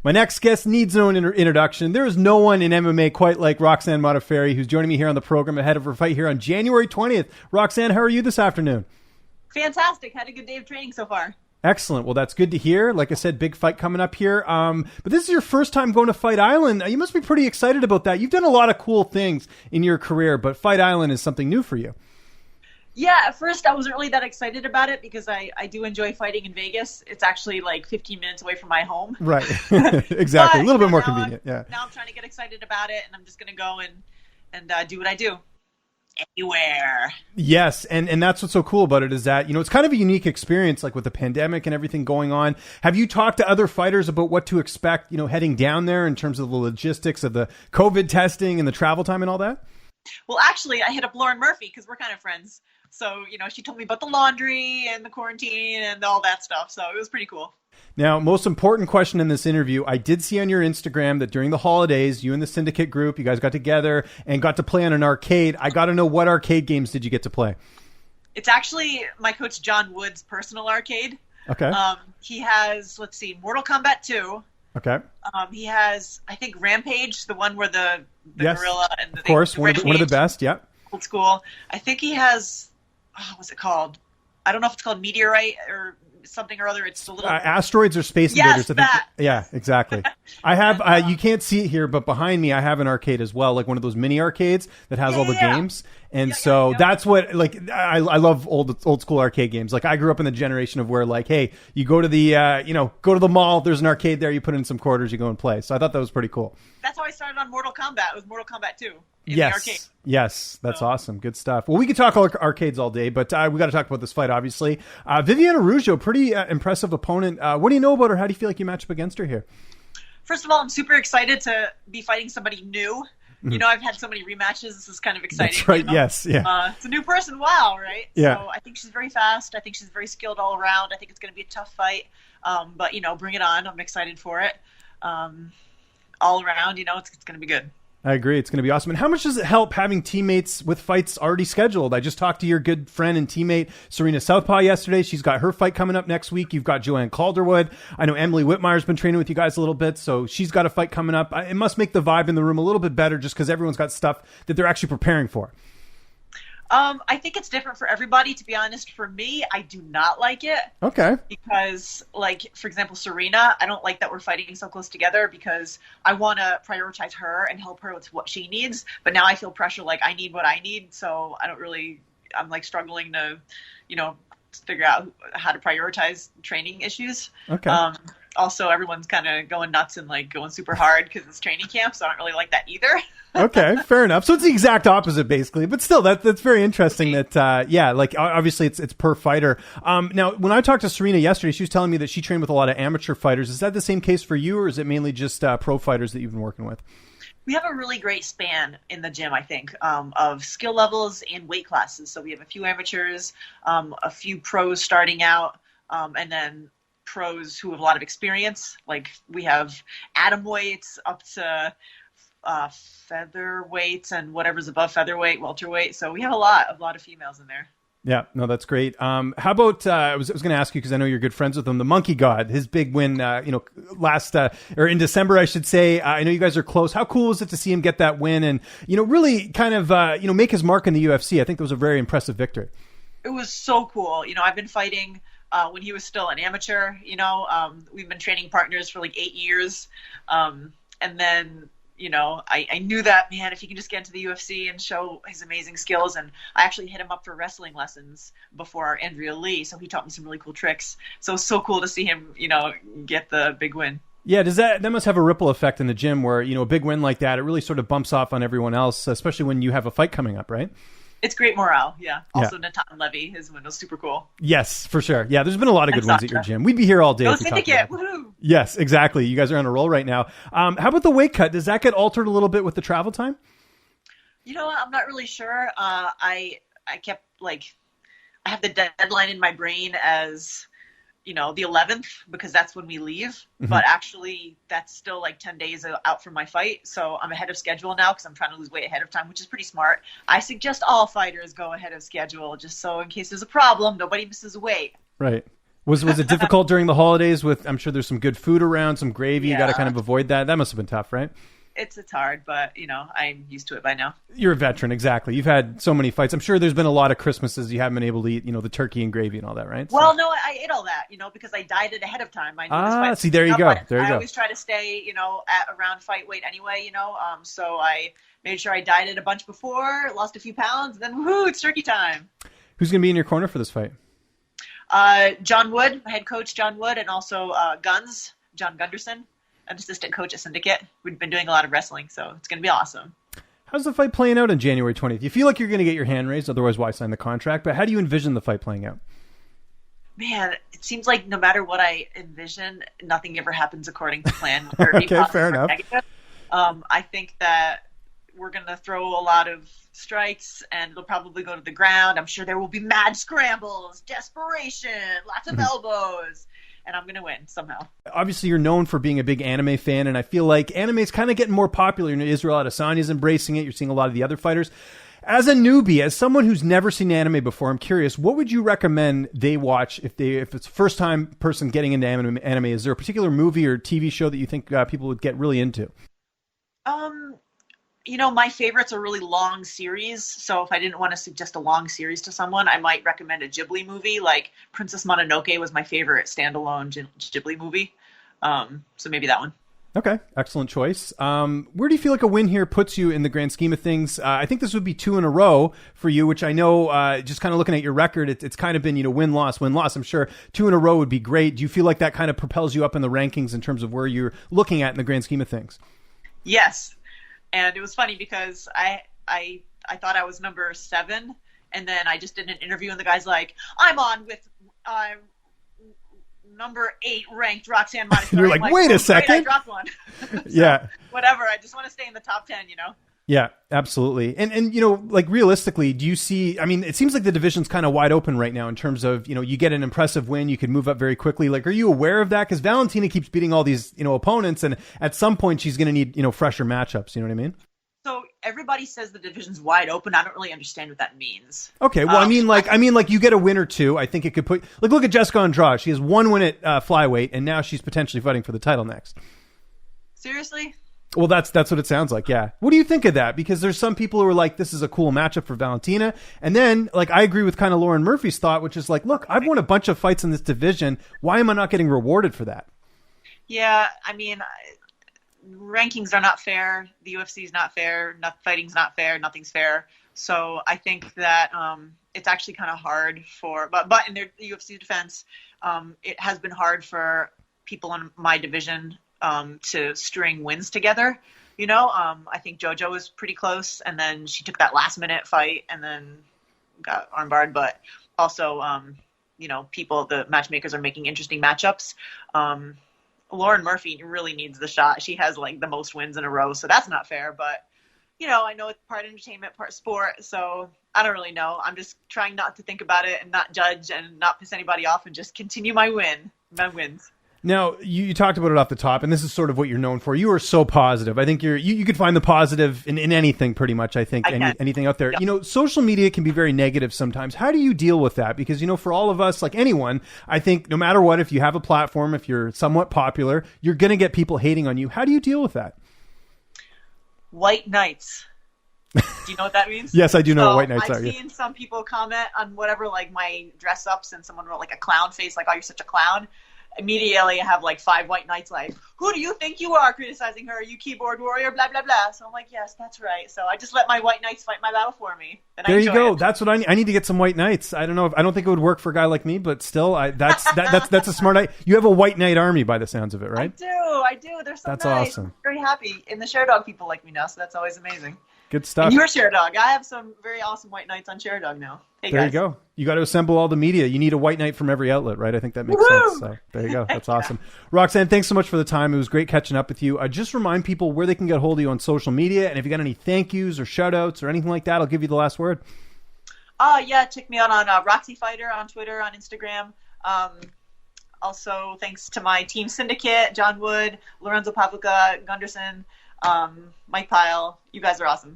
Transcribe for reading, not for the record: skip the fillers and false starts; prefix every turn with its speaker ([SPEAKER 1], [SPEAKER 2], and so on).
[SPEAKER 1] My next guest needs no introduction. There is no one in MMA quite like Roxanne Modafferi, who's joining me here on the program ahead of her fight here on January 20th. Roxanne, how are you this afternoon?
[SPEAKER 2] Fantastic. Had a good day of training so far.
[SPEAKER 1] Excellent. Well, that's good to hear. Like I said, big fight coming up here. But this is your first time going to Fight Island. You must be pretty excited about that. You've done a lot of cool things in your career, but Fight Island is something new for you.
[SPEAKER 2] Yeah, at first I wasn't really that excited about it because I do enjoy fighting in Vegas. It's actually like 15 minutes away from my home.
[SPEAKER 1] Right. Exactly. A little bit more convenient. Yeah.
[SPEAKER 2] Now I'm trying to get excited about it, and I'm just going to go and do what I do. Anywhere.
[SPEAKER 1] Yes, and that's what's so cool about it is that, it's kind of a unique experience, like with the pandemic and everything going on. Have you talked to other fighters about what to expect, heading down there in terms of the logistics of the COVID testing and the travel time and all that?
[SPEAKER 2] Well, actually, I hit up Lauren Murphy because we're kind of friends. So, she told me about the laundry and the quarantine and all that stuff. So it was pretty cool.
[SPEAKER 1] Now, most important question in this interview, I did see on your Instagram that during the holidays, you and the Syndicate group, you guys got together and got to play on an arcade. I got to know, what arcade games did you get to play?
[SPEAKER 2] It's actually my coach John Wood's personal arcade.
[SPEAKER 1] Okay.
[SPEAKER 2] He has, Mortal Kombat 2.
[SPEAKER 1] Okay.
[SPEAKER 2] He has, I think, Rampage, the one where the
[SPEAKER 1] yes,
[SPEAKER 2] gorilla and
[SPEAKER 1] of course, one of the best. Yeah.
[SPEAKER 2] Old school. I think he has, what's it called? I don't know if it's called Meteorite or something or other. It's a little
[SPEAKER 1] asteroids or space invaders. I think.
[SPEAKER 2] That.
[SPEAKER 1] Yeah, exactly. I have. You can't see it here, but behind me, I have an arcade as well, like one of those mini arcades that has all the games. And that's what, like, I love old school arcade games. Like, I grew up in the generation of where, like, hey, you go to the go to the mall. There's an arcade there. You put in some quarters. You go and play. So I thought that was pretty cool.
[SPEAKER 2] That's how I started on Mortal Kombat. It was Mortal Kombat 2. The arcade.
[SPEAKER 1] Yes, that's awesome. Good stuff. Well, we could talk arcades all day, but we got to talk about this fight, obviously. Viviane Araujo, pretty impressive opponent. What do you know about her? How do you feel like you match up against her here?
[SPEAKER 2] First of all, I'm super excited to be fighting somebody new. Mm-hmm. I've had so many rematches. This is kind of exciting.
[SPEAKER 1] That's right. Yes. Yeah.
[SPEAKER 2] It's a new person. Wow. Right.
[SPEAKER 1] Yeah.
[SPEAKER 2] So I think she's very fast. I think she's very skilled all around. I think it's going to be a tough fight. But bring it on. I'm excited for it. All around, it's going to be good.
[SPEAKER 1] I agree. It's going to be awesome. And how much does it help having teammates with fights already scheduled? I just talked to your good friend and teammate, Serena Southpaw, yesterday. She's got her fight coming up next week. You've got Joanne Calderwood. I know Emily Whitmire's been training with you guys a little bit, so she's got a fight coming up. It must make the vibe in the room a little bit better just because everyone's got stuff that they're actually preparing for.
[SPEAKER 2] I think it's different for everybody. To be honest, for me, I do not like it.
[SPEAKER 1] Okay.
[SPEAKER 2] Because, like, for example, Serena, I don't like that we're fighting so close together because I want to prioritize her and help her with what she needs. But now I feel pressure, like I need what I need. So I'm like struggling to, figure out how to prioritize training issues.
[SPEAKER 1] Okay.
[SPEAKER 2] Also, everyone's kind of going nuts and like going super hard because it's training camp. So I don't really like that either.
[SPEAKER 1] Okay, fair enough. So it's the exact opposite, basically. But still, that's very interesting. That obviously it's per fighter. Now, when I talked to Serena yesterday, she was telling me that she trained with a lot of amateur fighters. Is that the same case for you, or is it mainly just pro fighters that you've been working with?
[SPEAKER 2] We have a really great span in the gym, I think, of skill levels and weight classes. So we have a few amateurs, a few pros starting out, and then pros who have a lot of experience. Like we have atom weights up to featherweights and whatever's above featherweight, welterweight. So we have a lot of females in there.
[SPEAKER 1] Yeah, no, that's great. How about, I was going to ask you, because I know you're good friends with him, the Monkey God, his big win, last, or in December, I should say. I know you guys are close. How cool was it to see him get that win and, really kind of, make his mark in the UFC? I think that was a very impressive victory.
[SPEAKER 2] It was so cool. I've been fighting when he was still an amateur, we've been training partners for like 8 years. And then, I knew that, man, if he can just get into the UFC and show his amazing skills. And I actually hit him up for wrestling lessons before Andrea Lee. So he taught me some really cool tricks. So it's so cool to see him, get the big win.
[SPEAKER 1] Yeah, that must have a ripple effect in the gym where, a big win like that, it really sort of bumps off on everyone else, especially when you have a fight coming up, right?
[SPEAKER 2] It's great morale, yeah. Also, Natan Levy, his win was super cool.
[SPEAKER 1] Yes, for sure. Yeah, there's been a lot of good wins at your gym. We'd be here all day.
[SPEAKER 2] Go Syndicate, woohoo!
[SPEAKER 1] Yes, exactly. You guys are on a roll right now. How about the weight cut? Does that get altered a little bit with the travel time?
[SPEAKER 2] I'm not really sure. I kept, I have the deadline in my brain as, the 11th, because that's when we leave. Mm-hmm. But actually, that's still 10 days out from my fight. So I'm ahead of schedule now because I'm trying to lose weight ahead of time, which is pretty smart. I suggest all fighters go ahead of schedule just so in case there's a problem, nobody misses weight.
[SPEAKER 1] Right. Was it difficult during the holidays with, I'm sure there's some good food around, some gravy, you got to
[SPEAKER 2] Yeah.
[SPEAKER 1] kind of avoid that. That must have been tough, right?
[SPEAKER 2] It's hard, but I'm used to it by now.
[SPEAKER 1] You're a veteran, exactly. You've had so many fights. I'm sure there's been a lot of Christmases you haven't been able to eat, the turkey and gravy and all that, right?
[SPEAKER 2] Well, no, I ate all that, because I dieted ahead of time. I knew this fight was
[SPEAKER 1] see, there you
[SPEAKER 2] coming
[SPEAKER 1] go.
[SPEAKER 2] up,
[SPEAKER 1] There you
[SPEAKER 2] I
[SPEAKER 1] go.
[SPEAKER 2] always try to stay, at around fight weight anyway, so I made sure I dieted a bunch before, lost a few pounds, then woohoo, it's turkey time.
[SPEAKER 1] Who's going to be in your corner for this fight?
[SPEAKER 2] John Wood, my head coach, John Wood, and also Guns, John Gunderson, an assistant coach at Syndicate. We've been doing a lot of wrestling, so it's going to be awesome.
[SPEAKER 1] How's the fight playing out on January 20th? You feel like you're going to get your hand raised, otherwise why sign the contract? But how do you envision the fight playing out?
[SPEAKER 2] Man, it seems like no matter what I envision, nothing ever happens according to plan. Whether it be
[SPEAKER 1] Okay, fair
[SPEAKER 2] positive or
[SPEAKER 1] enough.
[SPEAKER 2] negative. I think that we're going to throw a lot of strikes, and it'll probably go to the ground. I'm sure there will be mad scrambles, desperation, lots of elbows, and I'm going to win somehow.
[SPEAKER 1] Obviously, you're known for being a big anime fan, and I feel like anime is kind of getting more popular. Israel Adesanya's embracing it. You're seeing a lot of the other fighters. As a newbie, as someone who's never seen anime before, I'm curious, what would you recommend they watch if it's a first-time person getting into anime? Is there a particular movie or TV show that you think people would get really into?
[SPEAKER 2] My favorites are really long series. So if I didn't want to suggest a long series to someone, I might recommend a Ghibli movie. Like Princess Mononoke was my favorite standalone Ghibli movie. So maybe that one.
[SPEAKER 1] Okay, excellent choice. Where do you feel like a win here puts you in the grand scheme of things? I think this would be 2 in a row for you, which I know, just kind of looking at your record, it's kind of been, win-loss, win-loss. I'm sure 2 in a row would be great. Do you feel like that kind of propels you up in the rankings in terms of where you're looking at in the grand scheme of things?
[SPEAKER 2] Yes. And it was funny because I thought I was number 7, and then I just did an interview, and the guy's like, I'm on with number 8 ranked Roxanne Modafferi.
[SPEAKER 1] You're like, wait a second.
[SPEAKER 2] Great, I dropped one. So,
[SPEAKER 1] yeah.
[SPEAKER 2] Whatever. I just want to stay in the top 10,
[SPEAKER 1] Yeah, absolutely. And like realistically, do you see, it seems like the division's kind of wide open right now in terms of, you get an impressive win, you could move up very quickly. Like, are you aware of that? Because Valentina keeps beating all these, opponents, and at some point she's going to need, fresher matchups. You know what I mean?
[SPEAKER 2] So everybody says the division's wide open. I don't really understand what that means.
[SPEAKER 1] Okay, well, I mean, you get a win or two. I think it could put, like, look at Jessica Andrade. She has 1 win at flyweight, and now she's potentially fighting for the title next.
[SPEAKER 2] Seriously?
[SPEAKER 1] Well, that's what it sounds like, yeah. What do you think of that? Because there's some people who are like, this is a cool matchup for Valentina. And then, like, I agree with kind of Lauren Murphy's thought, which is like, look, I've won a bunch of fights in this division. Why am I not getting rewarded for that?
[SPEAKER 2] Yeah, rankings are not fair. The UFC is not fair. Fighting's not fair. Nothing's fair. So I think that it's actually kind of hard but in the UFC defense, it has been hard for people in my division to string wins together. I think JoJo was pretty close, and then she took that last minute fight and then got armbarred. But also, the matchmakers are making interesting matchups. Lauren Murphy really needs the shot. She has like the most wins in a row, so that's not fair. But I know it's part entertainment, part sport, so I don't really know. I'm just trying not to think about it and not judge and not piss anybody off and just continue my wins.
[SPEAKER 1] Now, you talked about it off the top, and this is sort of what you're known for. You are so positive. I think you could find the positive in anything, pretty much, I think, anything out there. Yep. Social media can be very negative sometimes. How do you deal with that? Because, for all of us, like anyone, I think no matter what, if you have a platform, if you're somewhat popular, you're going to get people hating on you. How do you deal with that?
[SPEAKER 2] White knights. Do you know what that means?
[SPEAKER 1] Yes, I do know what white knights are.
[SPEAKER 2] I've seen some people comment on whatever, like my dress ups, and someone wrote like a clown face, like, oh, you're such a clown. Immediately I have like 5 white knights like, who do you think you are criticizing her? You keyboard warrior, blah, blah, blah. So I'm like, yes, that's right. So I just let my white knights fight my battle for me. And
[SPEAKER 1] there you go.
[SPEAKER 2] It.
[SPEAKER 1] That's what I need to get some white knights. I don't know. I don't think it would work for a guy like me, but still, that's a smart idea. You have a white knight army by the sounds of it, right?
[SPEAKER 2] I do. They're so
[SPEAKER 1] that's
[SPEAKER 2] nice.
[SPEAKER 1] Awesome.
[SPEAKER 2] I'm very happy. And the Sherdog people like me now, so that's always amazing.
[SPEAKER 1] Good stuff.
[SPEAKER 2] And you're Sherdog. I have some very awesome white knights on Sherdog now. Hey,
[SPEAKER 1] there
[SPEAKER 2] guys.
[SPEAKER 1] you go. You got to assemble all the media. You need a white knight from every outlet, right? I think that makes
[SPEAKER 2] Woo-hoo!
[SPEAKER 1] sense. So there you go. That's awesome. Roxanne, thanks so much for the time. It was great catching up with you. Just remind people where they can get a hold of you on social media. And if you got any thank yous or shout outs or anything like that, I'll give you the last word.
[SPEAKER 2] Yeah, check me out on Roxy Fighter on Twitter, on Instagram. Also, thanks to my team Syndicate, John Wood, Lorenzo Pavlica, Gunderson, Mike Pyle. You guys are awesome.